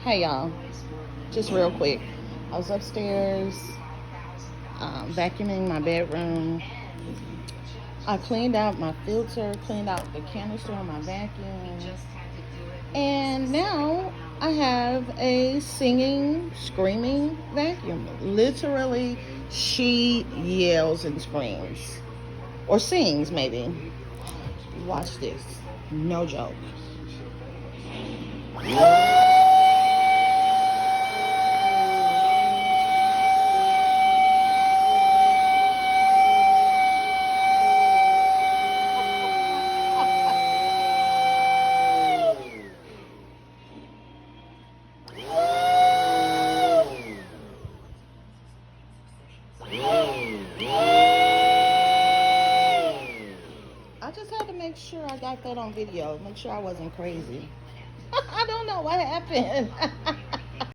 Hey y'all, just real quick. I was upstairs vacuuming my bedroom. I cleaned out my filter, cleaned out the canister on my vacuum, and now I have a singing, screaming vacuum. Literally, she yells and screams, or sings maybe. Watch this, no joke. I just had to make sure I got that on video, make sure I wasn't crazy. I don't know what happened.